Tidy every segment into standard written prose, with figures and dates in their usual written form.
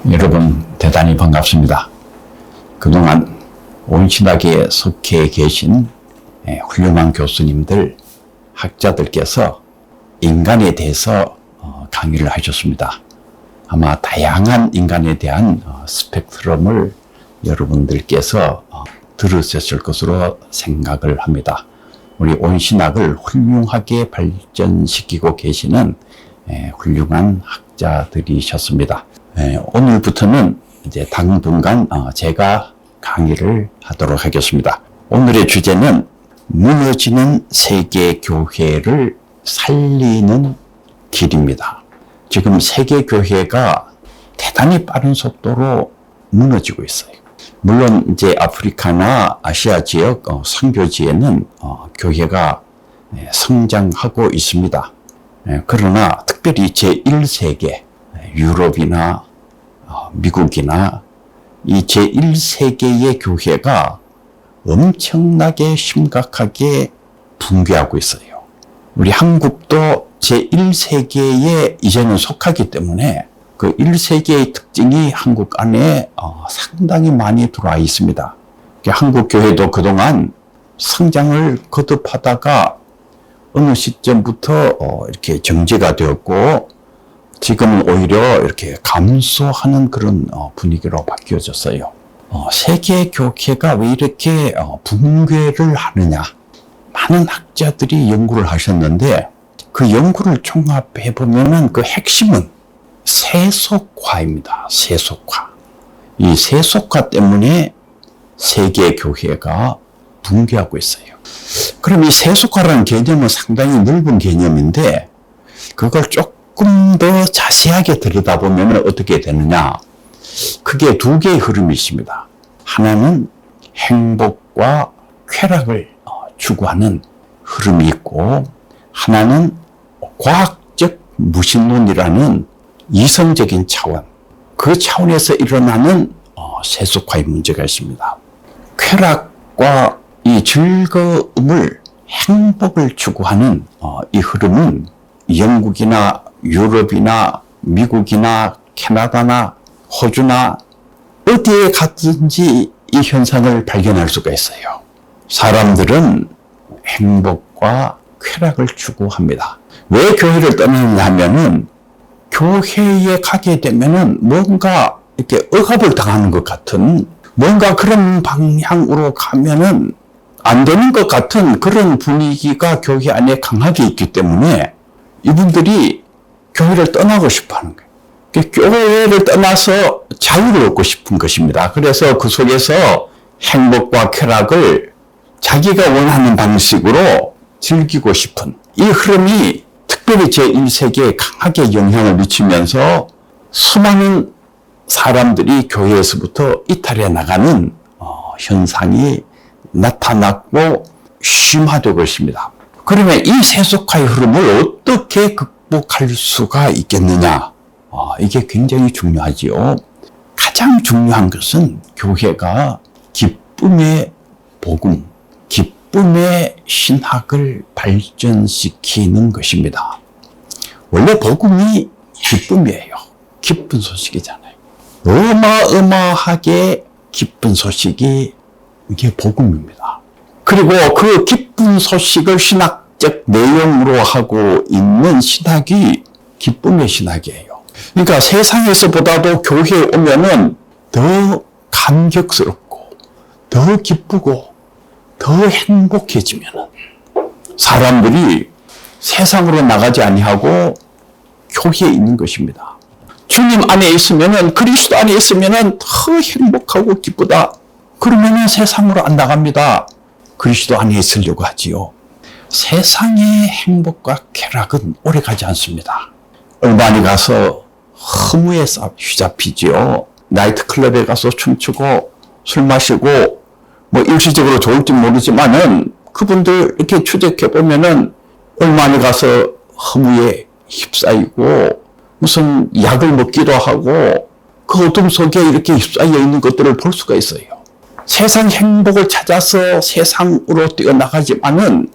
여러분 대단히 반갑습니다. 그동안 온신학에 속해 계신 훌륭한 교수님들, 학자들께서 인간에 대해서 강의를 하셨습니다. 아마 다양한 인간에 대한 스펙트럼을 여러분들께서 들으셨을 것으로 생각을 합니다. 우리 온신학을 훌륭하게 발전시키고 계시는 훌륭한 학자들이셨습니다. 오늘부터는 이제 당분간 제가 강의를 하도록 하겠습니다. 오늘의 주제는 무너지는 세계교회를 살리는 길입니다. 지금 세계교회가 대단히 빠른 속도로 무너지고 있어요. 물론 이제 아프리카나 아시아 지역 선교지에는 교회가 성장하고 있습니다. 그러나 특별히 제1세계 유럽이나 미국이나 이 제1세계의 교회가 엄청나게 심각하게 붕괴하고 있어요. 우리 한국도 제1세계에 이제는 속하기 때문에 그 1세계의 특징이 한국 안에 상당히 많이 들어와 있습니다. 한국 교회도 그동안 성장을 거듭하다가 어느 시점부터 이렇게 정지가 되었고 지금은 오히려 이렇게 감소하는 그런 분위기로 바뀌어졌어요. 세계 교회가 왜 이렇게 붕괴를 하느냐? 많은 학자들이 연구를 하셨는데 그 연구를 종합해 보면은 그 핵심은 세속화입니다. 세속화. 이 세속화 때문에 세계 교회가 붕괴하고 있어요. 그럼 이 세속화라는 개념은 상당히 넓은 개념인데 그걸 조금 더 자세하게 들여다보면 어떻게 되느냐? 크게 두 개의 흐름이 있습니다. 하나는 행복과 쾌락을 추구하는 흐름이 있고 하나는 과학적 무신론이라는 이성적인 차원, 그 차원에서 일어나는 세속화의 문제가 있습니다. 쾌락과 이 즐거움을, 행복을 추구하는 이 흐름은 영국이나 유럽이나 미국이나 캐나다나 호주나 어디에 갔든지 이 현상을 발견할 수가 있어요. 사람들은 행복과 쾌락을 추구합니다. 왜 교회를 떠나느냐 하면은 교회에 가게 되면은 뭔가 이렇게 억압을 당하는 것 같은 뭔가 그런 방향으로 가면은 안 되는 것 같은 그런 분위기가 교회 안에 강하게 있기 때문에 이분들이 교회를 떠나고 싶어 하는 거예요. 교회를 떠나서 자유를 얻고 싶은 것입니다. 그래서 그 속에서 행복과 쾌락을 자기가 원하는 방식으로 즐기고 싶은 이 흐름이 특별히 제1세계에 강하게 영향을 미치면서 수많은 사람들이 교회에서부터 이탈해 나가는 현상이 나타났고 심화되고 있습니다. 그러면 이 세속화의 흐름을 어떻게 극복할 수가 있겠느냐? 이게 굉장히 중요하지요. 가장 중요한 것은 교회가 기쁨의 복음, 기쁨의 신학을 발전시키는 것입니다. 원래 복음이 기쁨이에요. 기쁜 소식이잖아요. 어마어마하게 기쁜 소식이 이게 복음입니다. 그리고 그 기쁜 소식을 신학적 내용으로 하고 있는 신학이 기쁨의 신학이에요. 그러니까 세상에서보다도 교회에 오면은 더 감격스럽고 더 기쁘고 더 행복해지면은 사람들이 세상으로 나가지 아니하고 교회에 있는 것입니다. 주님 안에 있으면은 그리스도 안에 있으면은 더 행복하고 기쁘다. 그러면은 세상으로 안 나갑니다. 그리스도 안에 있으려고 하지요. 세상의 행복과 쾌락은 오래 가지 않습니다. 얼마나 가서 허무에 휘잡히지요. 나이트클럽에 가서 춤추고 술 마시고 뭐 일시적으로 좋을지 모르지만은 그분들 이렇게 추적해 보면은 얼마나 가서 허무에 휩싸이고 무슨 약을 먹기도 하고 그 어둠 속에 이렇게 휩싸여 있는 것들을 볼 수가 있어요. 세상 행복을 찾아서 세상으로 뛰어나가지만은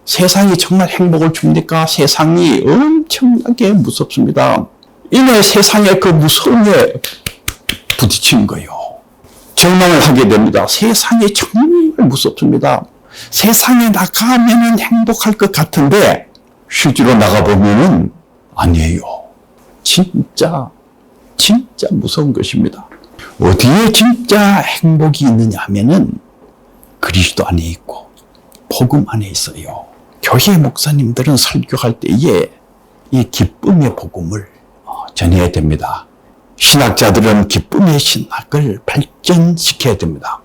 세상이 정말 행복을 줍니까? 세상이 엄청나게 무섭습니다. 이내 세상의 그 무서움에 부딪히는 거예요. 절망을 하게 됩니다. 세상이 정말 무섭습니다. 세상에 나가면은 행복할 것 같은데 실제로 나가보면은 아니에요. 진짜 무서운 것입니다. 어디에 진짜 행복이 있느냐 하면은 그리스도 안에 있고 복음 안에 있어요. 교회 목사님들은 설교할 때에 이 기쁨의 복음을 전해야 됩니다. 신학자들은 기쁨의 신학을 발전시켜야 됩니다.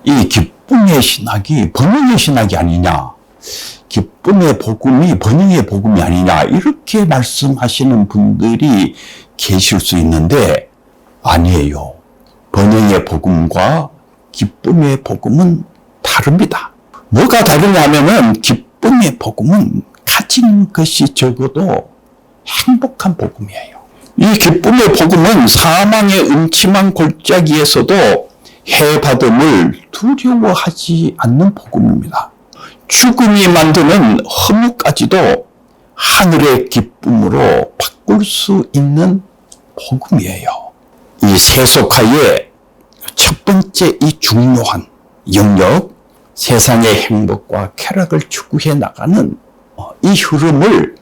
이 기쁨의 신학이 번영의 신학이 아니냐, 기쁨의 복음이 번영의 복음이 아니냐, 이렇게 말씀하시는 분들이 계실 수 있는데 아니에요. 번영의 복음과 기쁨의 복음은 다릅니다. 뭐가 다르냐 하면은 기쁨의 복음은 가진 것이 적어도 행복한 복음이에요. 이 기쁨의 복음은 사망의 음침한 골짜기에서도 해받음을 두려워하지 않는 복음입니다. 죽음이 만드는 허무까지도 하늘의 기쁨으로 바꿀 수 있는 복음이에요. 이 세속화의 첫 번째 이 중요한 영역, 세상의 행복과 쾌락을 추구해 나가는 이 흐름을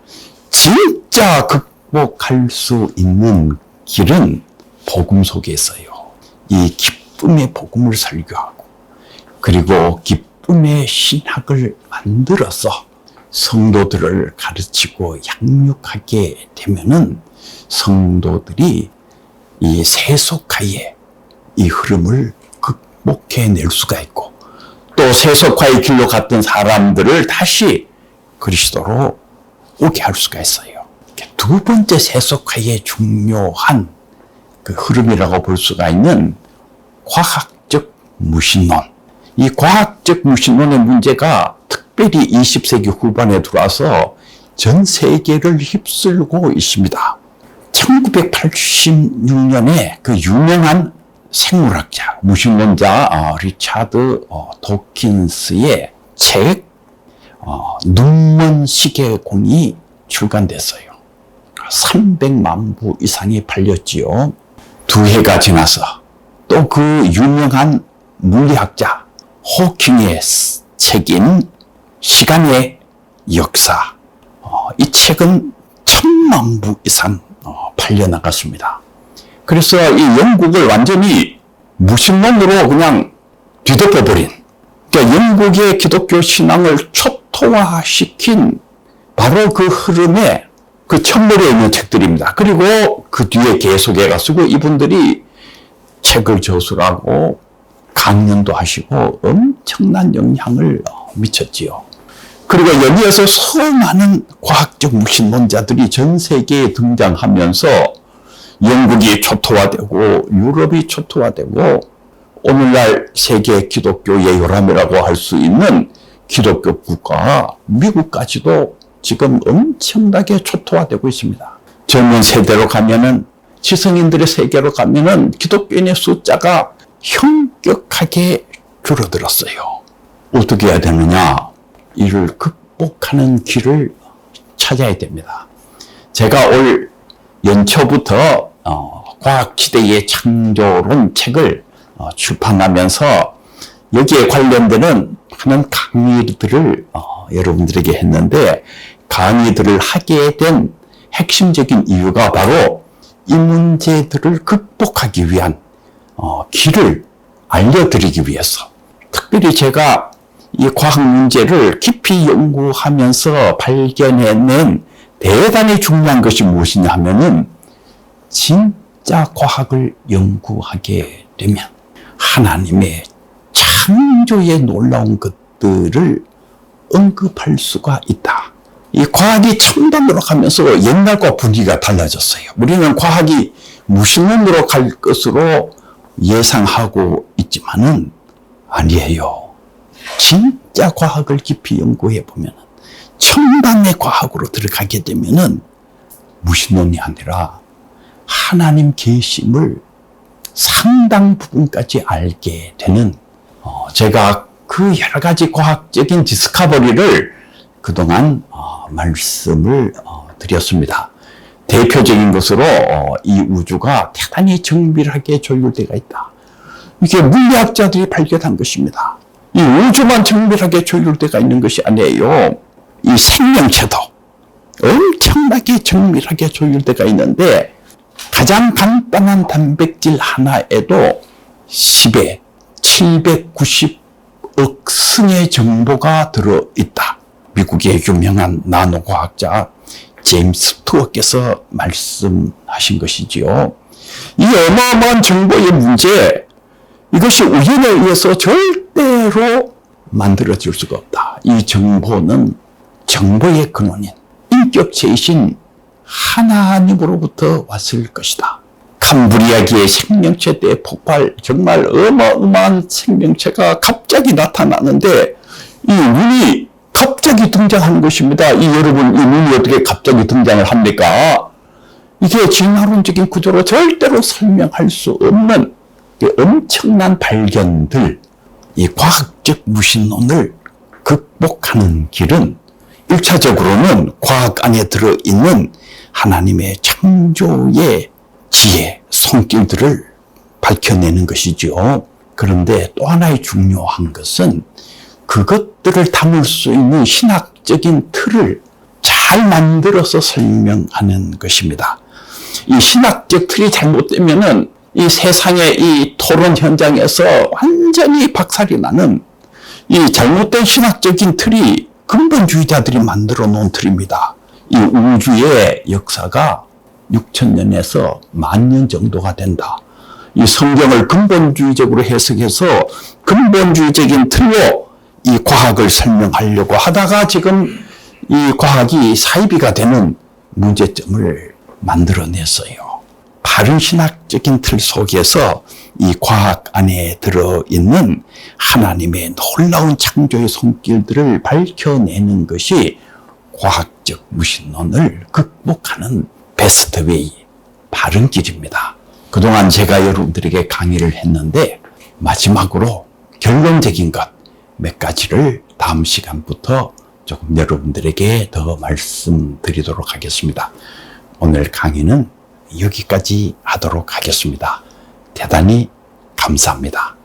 진짜 극복할 수 있는 길은 복음 속에 있어요. 이 기쁨의 복음을 설교하고 그리고 기쁨의 신학을 만들어서 성도들을 가르치고 양육하게 되면은 성도들이 이 세속화의 이 흐름을 극복해낼 수가 있고 또 세속화의 길로 갔던 사람들을 다시 그리스도로 오게 할 수가 있어요. 두 번째 세속화의 중요한 그 흐름이라고 볼 수가 있는 과학적 무신론. 이 과학적 무신론의 문제가 특별히 20세기 후반에 들어와서 전 세계를 휩쓸고 있습니다. 1986년에 그 유명한 생물학자, 무신론자 리차드 도킨스의 책 눈먼 시계공이 출간됐어요. 300만 부 이상이 팔렸지요. 2해가 지나서 또 그 유명한 물리학자 호킹의 책인 시간의 역사, 이 책은 1000만 부 이상 팔려나갔습니다. 그래서 이 영국을 완전히 무신론으로 그냥 뒤덮어버린, 그러니까 영국의 기독교 신앙을 초토화시킨 바로 그 흐름에 그 첫머리에 있는 책들입니다. 그리고 그 뒤에 계속해가지고 이분들이 책을 저술하고 강연도 하시고 엄청난 영향을 미쳤지요. 그리고 여기에서 수많은 과학적 무신론자들이 전 세계에 등장하면서 영국이 초토화되고 유럽이 초토화되고 오늘날 세계 기독교의 요람이라고 할 수 있는 기독교 국가 미국까지도 지금 엄청나게 초토화되고 있습니다. 젊은 세대로 가면은 지성인들의 세계로 가면은 기독교인의 숫자가 현격하게 줄어들었어요. 어떻게 해야 되느냐? 이를 극복하는 길을 찾아야 됩니다. 제가 올 연초부터 과학시대의 창조론 책을 출판하면서 여기에 관련되는 많은 강의들을 여러분들에게 했는데 강의들을 하게 된 핵심적인 이유가 바로 이 문제들을 극복하기 위한 길을 알려드리기 위해서 특별히 제가 이 과학 문제를 깊이 연구하면서 발견해낸 대단히 중요한 것이 무엇이냐 하면은 진짜 과학을 연구하게 되면 하나님의 창조의 놀라운 것들을 언급할 수가 있다. 이 과학이 첨단으로 가면서 옛날과 분위기가 달라졌어요. 우리는 과학이 무신론으로 갈 것으로 예상하고 있지만은 아니에요. 진짜 과학을 깊이 연구해 보면 첨단의 과학으로 들어가게 되면은 무신론이 아니라 하나님 계심을 상당 부분까지 알게 되는 제가 그 여러 가지 과학적인 디스커버리를 그동안 말씀을 드렸습니다. 대표적인 것으로 이 우주가 대단히 정밀하게 조율되어 있다. 이게 물리학자들이 발견한 것입니다. 이 우주만 정밀하게 조율되어 있는 것이 아니에요. 이 생명체도 엄청나게 정밀하게 조율되어 있는데 가장 간단한 단백질 하나에도 10에 790억 승의 정보가 들어있다. 미국의 유명한 나노과학자 제임스 스튜어트께서 말씀하신 것이지요. 이 어마어마한 정보의 문제, 이것이 우연에 의해서 절대로 만들어질 수가 없다. 이 정보는 정보의 근원인 인격체이신 하나님으로부터 왔을 것이다. 캄브리아기의 생명체 때 폭발, 정말 어마어마한 생명체가 갑자기 나타나는데 이 눈이 갑자기 등장하는 것입니다. 여러분, 이 눈이 어떻게 갑자기 등장을 합니까? 이게 진화론적인 구조로 절대로 설명할 수 없는 엄청난 발견들, 이 과학적 무신론을 극복하는 길은 1차적으로는 과학 안에 들어있는 하나님의 창조의 지혜, 손길들을 밝혀내는 것이죠. 그런데 또 하나의 중요한 것은 그것들을 담을 수 있는 신학적인 틀을 잘 만들어서 설명하는 것입니다. 이 신학적 틀이 잘못되면은 이 세상의 이 토론 현장에서 완전히 박살이 나는 이 잘못된 신학적인 틀이 근본주의자들이 만들어 놓은 틀입니다. 이 우주의 역사가 6,000년에서 10,000년 정도가 된다. 이 성경을 근본주의적으로 해석해서 근본주의적인 틀로 이 과학을 설명하려고 하다가 지금 이 과학이 사이비가 되는 문제점을 만들어냈어요. 바른 신학적인 틀 속에서 이 과학 안에 들어있는 하나님의 놀라운 창조의 손길들을 밝혀내는 것이 과학적 무신론을 극복하는 베스트 웨이, 바른 길입니다. 그동안 제가 여러분들에게 강의를 했는데 마지막으로 결론적인 것 몇 가지를 다음 시간부터 조금 여러분들에게 더 말씀드리도록 하겠습니다. 오늘 강의는 여기까지 하도록 하겠습니다. 대단히 감사합니다.